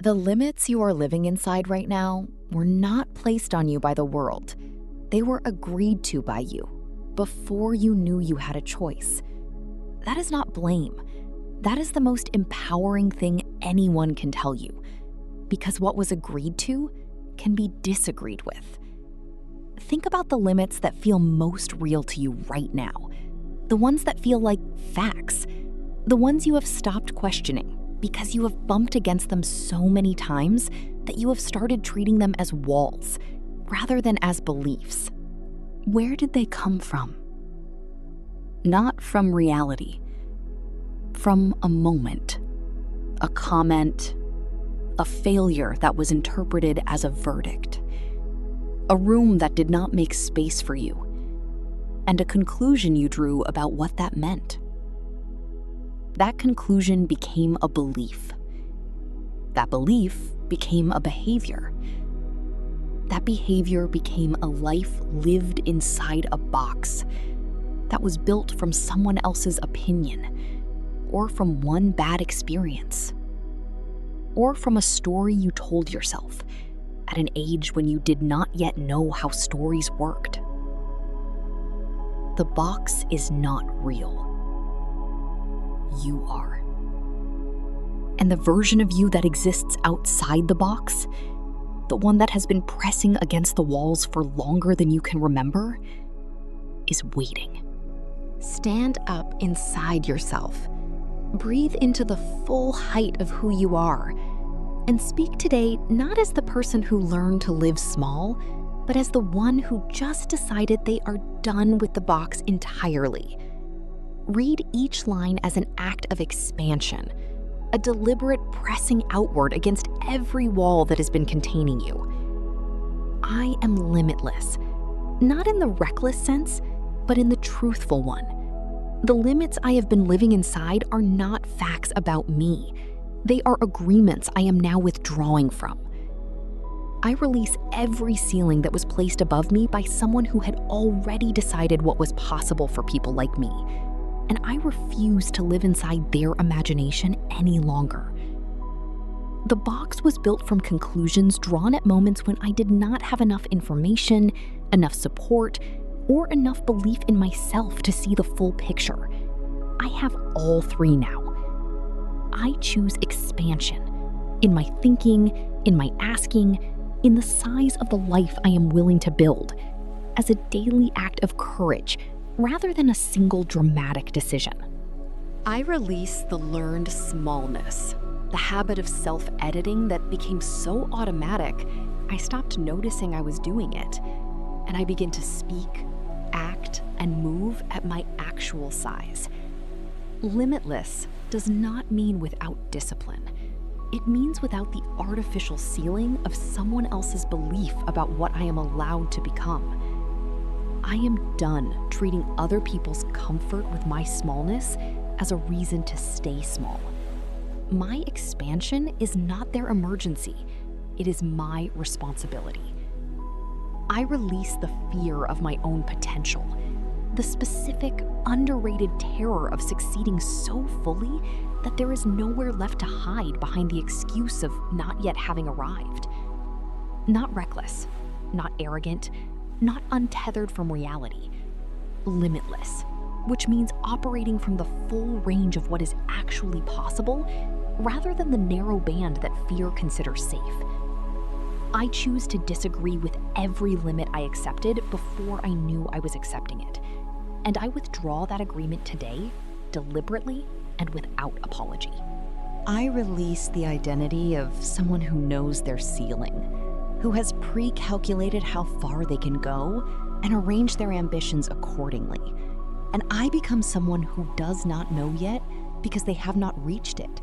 The limits you are living inside right now were not placed on you by the world. They were agreed to by you before you knew you had a choice. That is not blame. That is the most empowering thing anyone can tell you, because what was agreed to can be disagreed with. Think about the limits that feel most real to you right now, the ones that feel like facts, the ones you have stopped questioning because you have bumped against them so many times that you have started treating them as walls rather than as beliefs. Where did they come from? Not from reality. From a moment, a comment, a failure that was interpreted as a verdict, a room that did not make space for you, and a conclusion you drew about what that meant. That conclusion became a belief. That belief became a behavior. That behavior became a life lived inside a box that was built from someone else's opinion, or from one bad experience, or from a story you told yourself at an age when you did not yet know how stories worked. The box is not real. You are. And the version of you that exists outside the box, the one that has been pressing against the walls for longer than you can remember, is waiting. Stand up inside yourself. Breathe into the full height of who you are, and speak today not as the person who learned to live small, but as the one who just decided they are done with the box entirely. Read each line as an act of expansion, a deliberate pressing outward against every wall that has been containing you. I am limitless, not in the reckless sense, but in the truthful one. The limits I have been living inside are not facts about me. They are agreements I am now withdrawing from. I release every ceiling that was placed above me by someone who had already decided what was possible for people like me, and I refuse to live inside their imagination any longer. The box was built from conclusions drawn at moments when I did not have enough information, enough support, or enough belief in myself to see the full picture. I have all three now. I choose expansion in my thinking, in my asking, in the size of the life I am willing to build, as a daily act of courage rather than a single dramatic decision. I release the learned smallness, the habit of self-editing that became so automatic, I stopped noticing I was doing it, and I begin to speak, act, and move at my actual size. Limitless does not mean without discipline. It means without the artificial ceiling of someone else's belief about what I am allowed to become. I am done treating other people's comfort with my smallness as a reason to stay small. My expansion is not their emergency. It is my responsibility. I release the fear of my own potential, the specific, underrated terror of succeeding so fully that there is nowhere left to hide behind the excuse of not yet having arrived. Not reckless, not arrogant, not untethered from reality. Limitless, which means operating from the full range of what is actually possible rather than the narrow band that fear considers safe. I choose to disagree with every limit I accepted before I knew I was accepting it. And I withdraw that agreement today, deliberately and without apology. I release the identity of someone who knows their ceiling, who has pre-calculated how far they can go and arranged their ambitions accordingly. And I become someone who does not know yet because they have not reached it.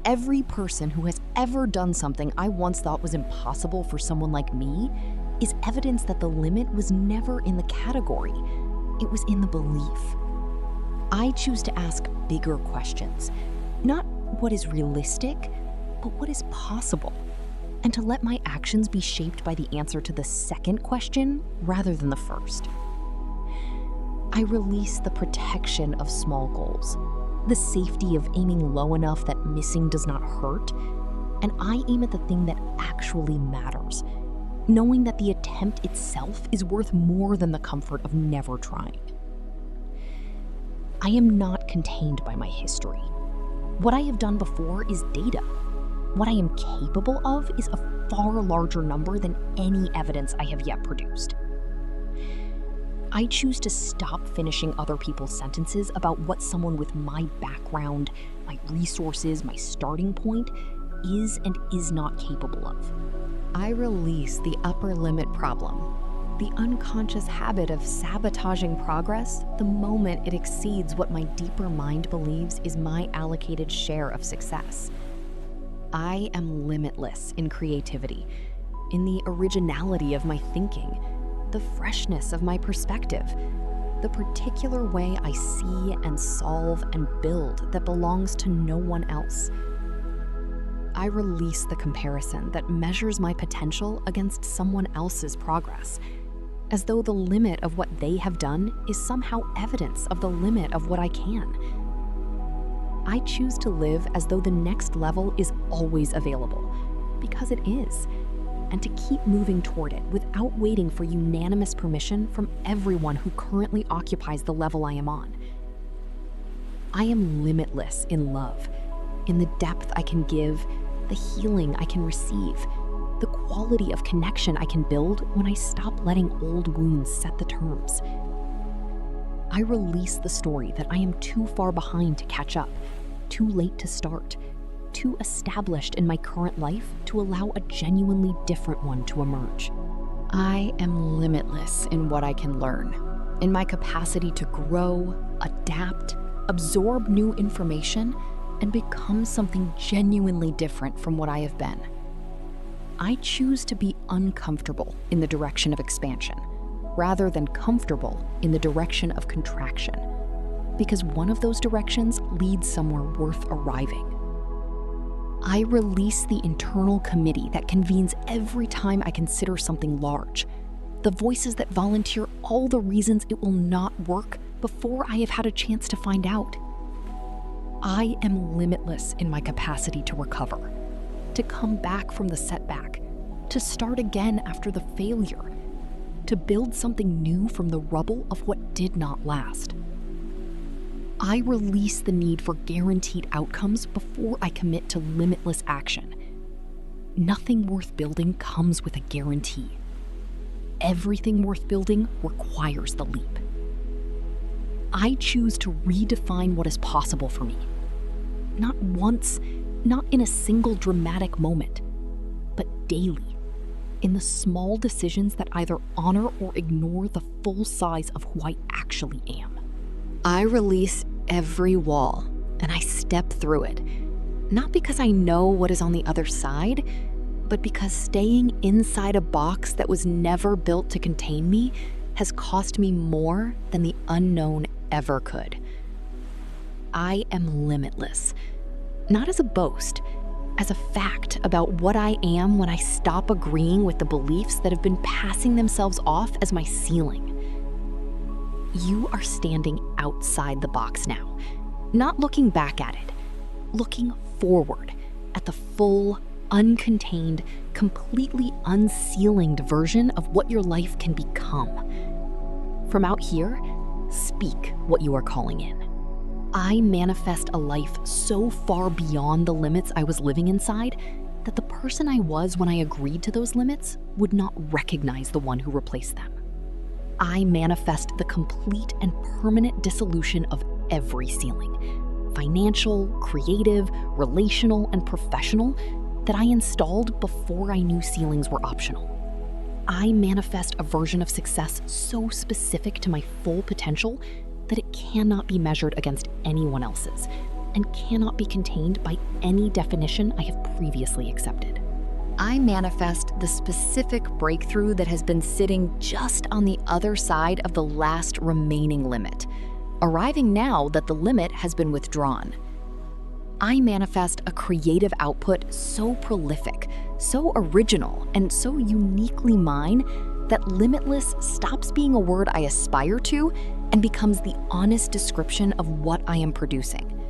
Every person who has ever done something I once thought was impossible for someone like me is evidence that the limit was never in the category. It was in the belief. I choose to ask bigger questions, not what is realistic, but what is possible, and to let my actions be shaped by the answer to the second question rather than the first. I release the protection of small goals, the safety of aiming low enough that missing does not hurt, And I aim at the thing that actually matters, knowing that the attempt itself is worth more than the comfort of never trying. I am not contained by my history. What I have done before is data. What I am capable of is a far larger number than any evidence I have yet produced. I choose to stop finishing other people's sentences about what someone with my background, my resources, my starting point is and is not capable of. I release the upper limit problem, the unconscious habit of sabotaging progress the moment it exceeds what my deeper mind believes is my allocated share of success. I am limitless in creativity, in the originality of my thinking, the freshness of my perspective, the particular way I see and solve and build that belongs to no one else. I release the comparison that measures my potential against someone else's progress, as though the limit of what they have done is somehow evidence of the limit of what I can. I choose to live as though the next level is always available, because it is, and to keep moving toward it without waiting for unanimous permission from everyone who currently occupies the level I am on. I am limitless in love, in the depth I can give, the healing I can receive, the quality of connection I can build when I stop letting old wounds set the terms. I release the story that I am too far behind to catch up, too late to start, too established in my current life to allow a genuinely different one to emerge. I am limitless in what I can learn, in my capacity to grow, adapt, absorb new information, and become something genuinely different from what I have been. I choose to be uncomfortable in the direction of expansion, rather than comfortable in the direction of contraction, because one of those directions leads somewhere worth arriving. I release the internal committee that convenes every time I consider something large, the voices that volunteer all the reasons it will not work before I have had a chance to find out. I am limitless in my capacity to recover, to come back from the setback, to start again after the failure, to build something new from the rubble of what did not last. I release the need for guaranteed outcomes before I commit to limitless action. Nothing worth building comes with a guarantee. Everything worth building requires the leap. I choose to redefine what is possible for me. Not once, not in a single dramatic moment, but daily, in the small decisions that either honor or ignore the full size of who I actually am. I release every wall and I step through it, not because I know what is on the other side, but because staying inside a box that was never built to contain me has cost me more than the unknown ever could. I am limitless, not as a boast, as a fact about what I am when I stop agreeing with the beliefs that have been passing themselves off as my ceiling. You are standing outside the box now, not looking back at it, looking forward at the full, uncontained, completely unceilinged version of what your life can become. From out here, speak what you are calling in. I manifest a life so far beyond the limits I was living inside that the person I was when I agreed to those limits would not recognize the one who replaced them. I manifest the complete and permanent dissolution of every ceiling, financial, creative, relational, and professional, that I installed before I knew ceilings were optional. I manifest a version of success so specific to my full potential that it cannot be measured against anyone else's and cannot be contained by any definition I have previously accepted. I manifest the specific breakthrough that has been sitting just on the other side of the last remaining limit, arriving now that the limit has been withdrawn. I manifest a creative output so prolific, so original, and so uniquely mine that limitless stops being a word I aspire to and becomes the honest description of what I am producing.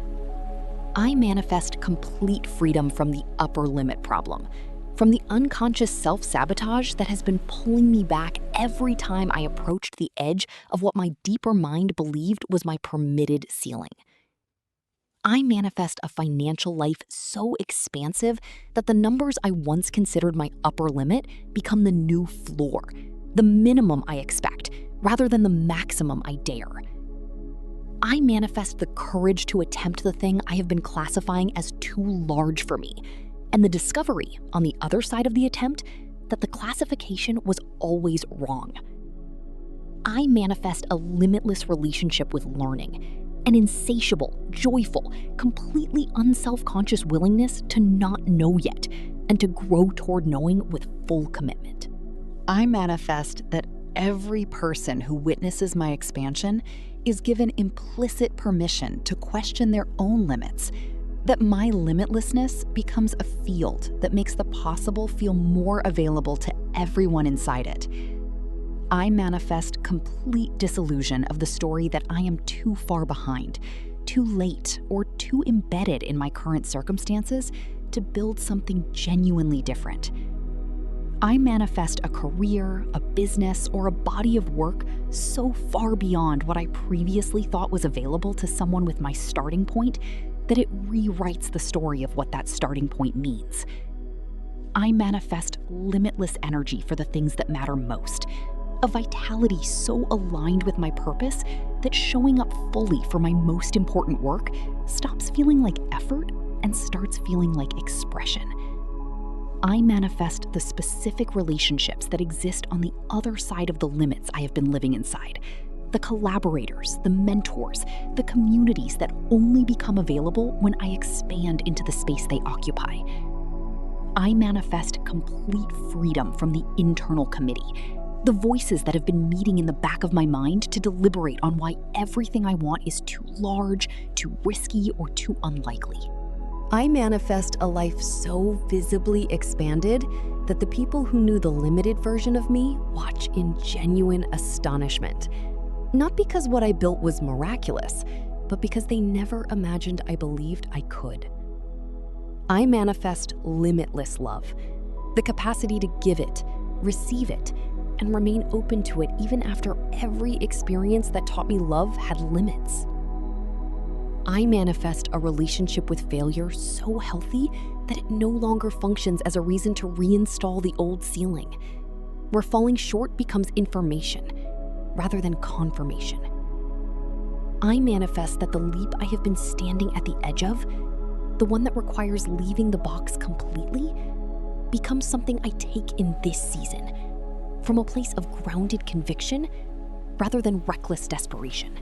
I manifest complete freedom from the upper limit problem, from the unconscious self-sabotage that has been pulling me back every time I approached the edge of what my deeper mind believed was my permitted ceiling. I manifest a financial life so expansive that the numbers I once considered my upper limit become the new floor, the minimum I expect, rather than the maximum I dare. I manifest the courage to attempt the thing I have been classifying as too large for me, and the discovery, on the other side of the attempt, that the classification was always wrong. I manifest a limitless relationship with learning, an insatiable, joyful, completely unself-conscious willingness to not know yet and to grow toward knowing with full commitment. I manifest that every person who witnesses my expansion is given implicit permission to question their own limits, that my limitlessness becomes a field that makes the possible feel more available to everyone inside it. I manifest complete disillusion of the story that I am too far behind, too late, or too embedded in my current circumstances to build something genuinely different. I manifest a career, a business, or a body of work so far beyond what I previously thought was available to someone with my starting point that it rewrites the story of what that starting point means. I manifest limitless energy for the things that matter most, a vitality so aligned with my purpose that showing up fully for my most important work stops feeling like effort and starts feeling like expression. I manifest the specific relationships that exist on the other side of the limits I have been living inside. The collaborators, the mentors, the communities that only become available when I expand into the space they occupy. I manifest complete freedom from the internal committee, the voices that have been meeting in the back of my mind to deliberate on why everything I want is too large, too risky, or too unlikely. I manifest a life so visibly expanded that the people who knew the limited version of me watch in genuine astonishment. Not because what I built was miraculous, but because they never imagined I believed I could. I manifest limitless love, the capacity to give it, receive it, and remain open to it even after every experience that taught me love had limits. I manifest a relationship with failure so healthy that it no longer functions as a reason to reinstall the old ceiling, where falling short becomes information rather than confirmation. I manifest that the leap I have been standing at the edge of, the one that requires leaving the box completely, becomes something I take in this season, from a place of grounded conviction rather than reckless desperation.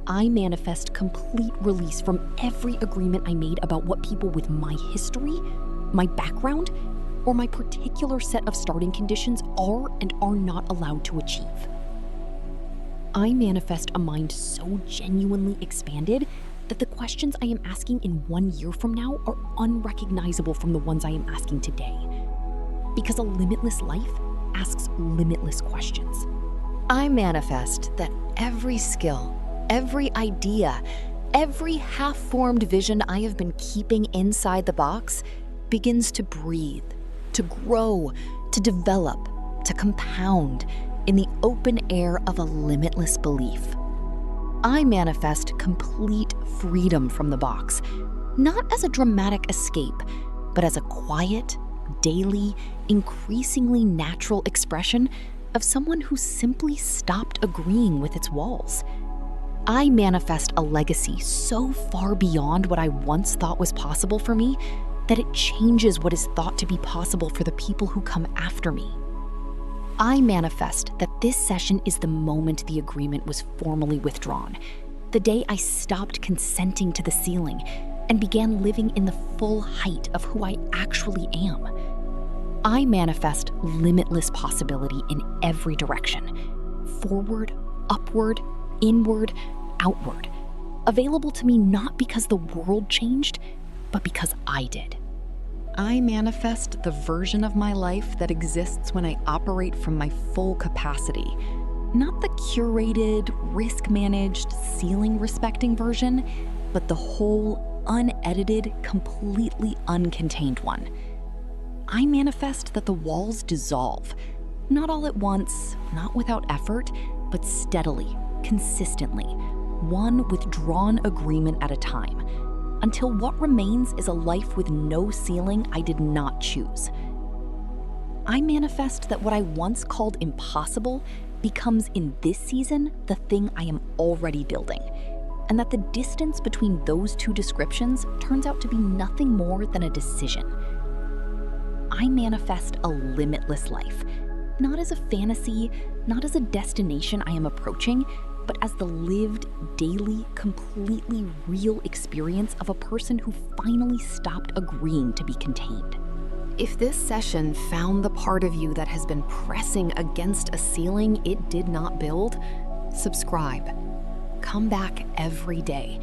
I manifest complete release from every agreement I made about what people with my history, my background, or my particular set of starting conditions are and are not allowed to achieve. I manifest a mind so genuinely expanded that the questions I am asking in 1 year from now are unrecognizable from the ones I am asking today. Because a limitless life asks limitless questions. I manifest that every skill, every idea, every half-formed vision I have been keeping inside the box begins to breathe, to grow, to develop, to compound in the open air of a limitless belief. I manifest complete freedom from the box, not as a dramatic escape, but as a quiet, daily, increasingly natural expression of someone who simply stopped agreeing with its walls. I manifest a legacy so far beyond what I once thought was possible for me that it changes what is thought to be possible for the people who come after me. I manifest that this session is the moment the agreement was formally withdrawn, the day I stopped consenting to the ceiling and began living in the full height of who I actually am. I manifest limitless possibility in every direction, forward, upward, inward, outward, available to me not because the world changed, but because I did. I manifest the version of my life that exists when I operate from my full capacity, not the curated, risk-managed, ceiling-respecting version, but the whole, unedited, completely uncontained one. I manifest that the walls dissolve, not all at once, not without effort, but steadily, consistently, one withdrawn agreement at a time, until what remains is a life with no ceiling I did not choose. I manifest that what I once called impossible becomes in this season the thing I am already building, and that the distance between those two descriptions turns out to be nothing more than a decision. I manifest a limitless life, not as a fantasy, not as a destination I am approaching, but as the lived, daily, completely real experience of a person who finally stopped agreeing to be contained. If this session found the part of you that has been pressing against a ceiling it did not build, subscribe. Come back every day.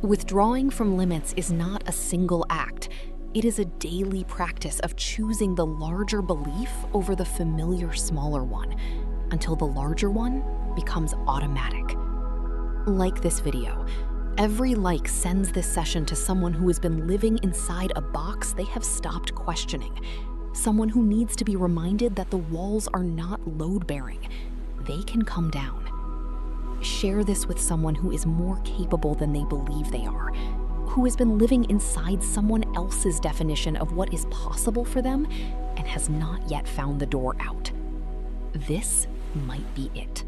Withdrawing from limits is not a single act. It is a daily practice of choosing the larger belief over the familiar smaller one, until the larger one becomes automatic. Like this video. Every like sends this session to someone who has been living inside a box they have stopped questioning. Someone who needs to be reminded that the walls are not load-bearing. They can come down. Share this with someone who is more capable than they believe they are, who has been living inside someone else's definition of what is possible for them and has not yet found the door out. This might be it.